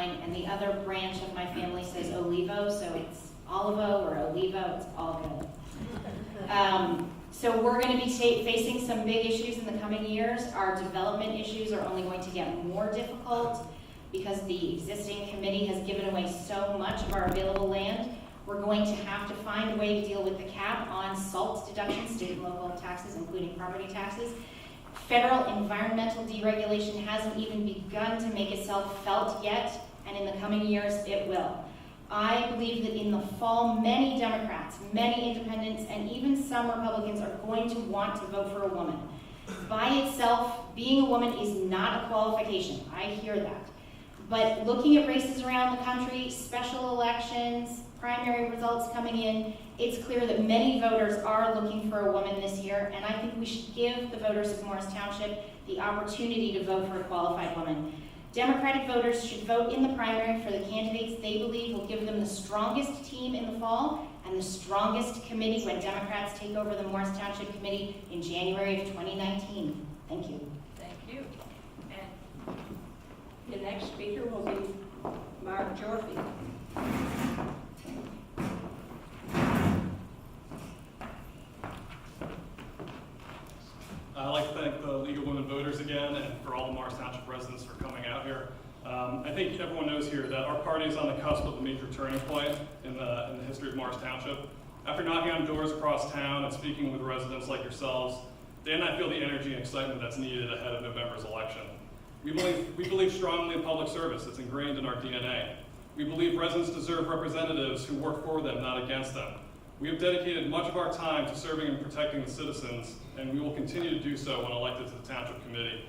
mine, and the other branch of my family says Olivo, so it's Olivo or Olivo, it's all good. So we're going to be facing some big issues in the coming years. Our development issues are only going to get more difficult because the existing committee has given away so much of our available land. We're going to have to find a way to deal with the cap on SALT deductions, state and local taxes, including property taxes. Federal environmental deregulation hasn't even begun to make itself felt yet, and in the coming years it will. I believe that in the fall, many Democrats, many independents, and even some Republicans are going to want to vote for a woman. By itself, being a woman is not a qualification. I hear that. But looking at races around the country, special elections, primary results coming in, it's clear that many voters are looking for a woman this year, and I think we should give the voters of Morris Township the opportunity to vote for a qualified woman. Democratic voters should vote in the primary for the candidates they believe will give them the strongest team in the fall and the strongest committee when Democrats take over the Morris Township Committee in January of 2019. Thank you. Thank you. And the next speaker will be Mark Gyorfy. I'd like to thank the League of Women Voters again and for all the Morris Township residents for coming out here. I think everyone knows here that our party is on the cusp of a major turning point in the history of Morris Township. After knocking on doors across town and speaking with residents like yourselves, Dan and I feel the energy and excitement that's needed ahead of November's election. We believe strongly in public service. It's ingrained in our DNA. We believe residents deserve representatives who work for them, not against them. We have dedicated much of our time to serving and protecting the citizens, and we will continue to do so when elected to the Township Committee.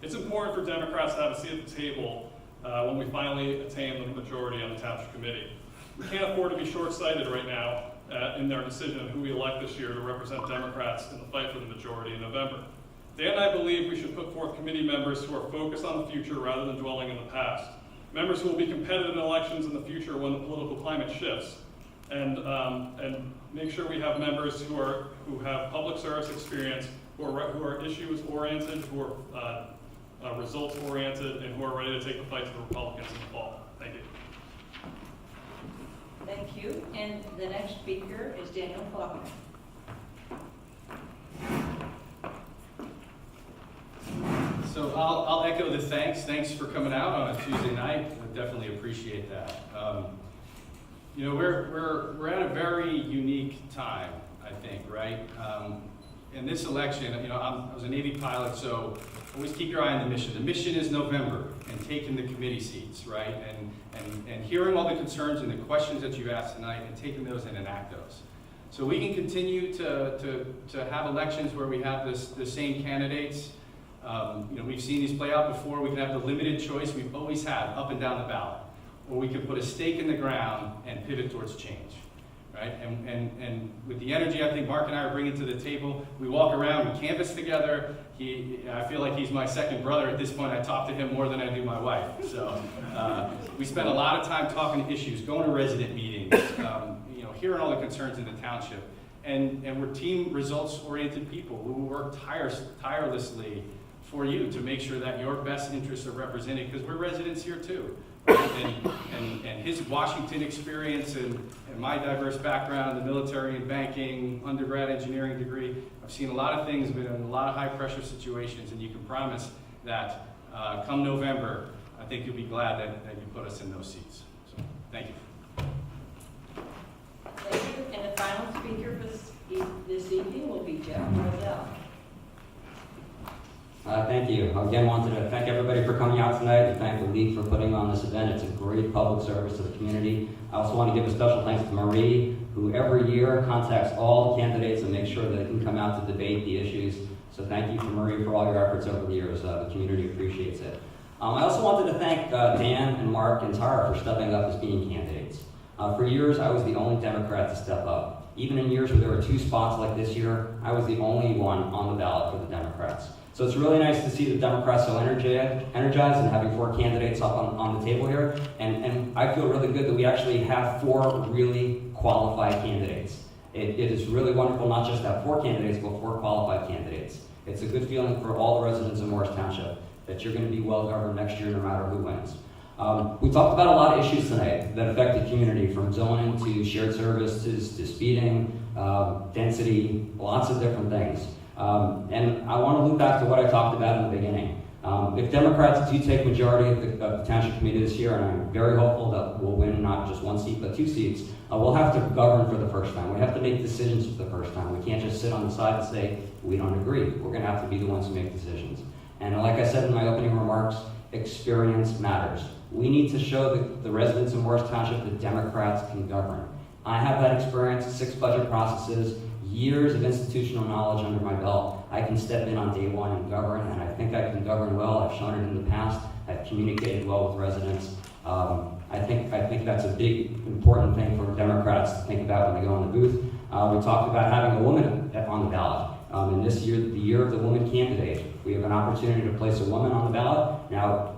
It's important for Democrats to have a seat at the table when we finally attain the majority on the Township Committee. We can't afford to be short-sighted right now in their decision of who we elect this year to represent Democrats in the fight for the majority in November. Dan and I believe we should put forth committee members who are focused on the future rather than dwelling in the past. Members who will be competitive in elections in the future when the political climate shifts. And make sure we have members who have public service experience, who are issues oriented, who are results oriented, and who are ready to take the fight to the Republicans in the fall. Thank you. Thank you. And the next speaker is Daniel Falkner. So I'll echo the thanks. Thanks for coming out on a Tuesday night. I definitely appreciate that. You know, we're at a very unique time, I think, right? In this election, you know, I was a Navy pilot, so always keep your eye on the mission. The mission is November and taking the committee seats, right? And hearing all the concerns and the questions that you asked tonight and taking those and enact those. So we can continue to have elections where we have the same candidates. You know, we've seen these play out before. We can have the limited choice we've always had up and down the ballot. Or we can put a stake in the ground and pivot towards change, right? And with the energy I think Mark and I are bringing to the table, we walk around, we canvass together. I feel like he's my second brother at this point. I talk to him more than I do my wife. So we spend a lot of time talking issues, going to resident meetings, you know, hearing all the concerns in the township. And we're team results-oriented people who work tirelessly for you to make sure that your best interests are represented, because we're residents here too. And his Washington experience and my diverse background in the military and banking, undergrad engineering degree, I've seen a lot of things, been in a lot of high pressure situations, and you can promise that come November, I think you'll be glad that you put us in those seats. So, thank you. Thank you. And the final speaker for this evening will be Jeff Grayzel. Thank you. Again, wanted to thank everybody for coming out tonight and thank the League for putting on this event. It's a great public service to the community. I also want to give a special thanks to Marie, who every year contacts all the candidates and makes sure that they can come out to debate the issues. So thank you to Marie for all your efforts over the years. The community appreciates it. I also wanted to thank Dan and Mark and Tara for stepping up as being candidates. For years, I was the only Democrat to step up. Even in years where there were 2 spots like this year, I was the only one on the ballot for the Democrats. So it's really nice to see the Democrats so energized and having 4 candidates up on the table here. And I feel really good that we actually have 4 really qualified candidates. It is really wonderful not just to have 4 candidates, but 4 qualified candidates. It's a good feeling for all the residents of Morris Township that you're going to be well governed next year no matter who wins. We talked about a lot of issues tonight that affect the community, from zoning to shared services to speeding, density, lots of different things. And I want to loop back to what I talked about in the beginning. If Democrats do take majority of the Township Committee this year, and I'm very hopeful that we'll win not just 1 seat, but 2 seats, we'll have to govern for the first time. We have to make decisions for the first time. We can't just sit on the side and say, we don't agree. We're going to have to be the ones who make decisions. And like I said in my opening remarks, experience matters. We need to show the residents of Morris Township that Democrats can govern. I have that experience, 6 budget processes, years of institutional knowledge under my belt. I can step in on day one and govern, and I think I can govern well. I've shown it in the past. I've communicated well with residents. I think that's a big, important thing for Democrats to think about when they go in the booth. We talked about having a woman on the ballot. And this year, the year of the woman candidate, we have an opportunity to place a woman on the ballot. Now,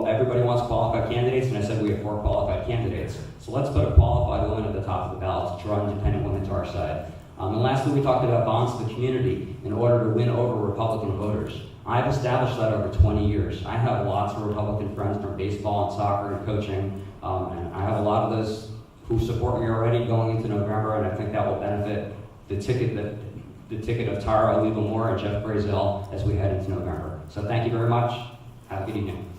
everybody wants qualified candidates, and I said we have 4 qualified candidates. So let's put a qualified woman at the top of the ballot to draw independent women to our side. And lastly, we talked about bonds to the community in order to win over Republican voters. I've established that over 20 years. I have lots of Republican friends from baseball and soccer and coaching, and I have a lot of those who support me already going into November, and I think that will benefit the ticket of Tara Olivo-Moore and Jeff Grayzel as we head into November. So thank you very much. Have a good evening.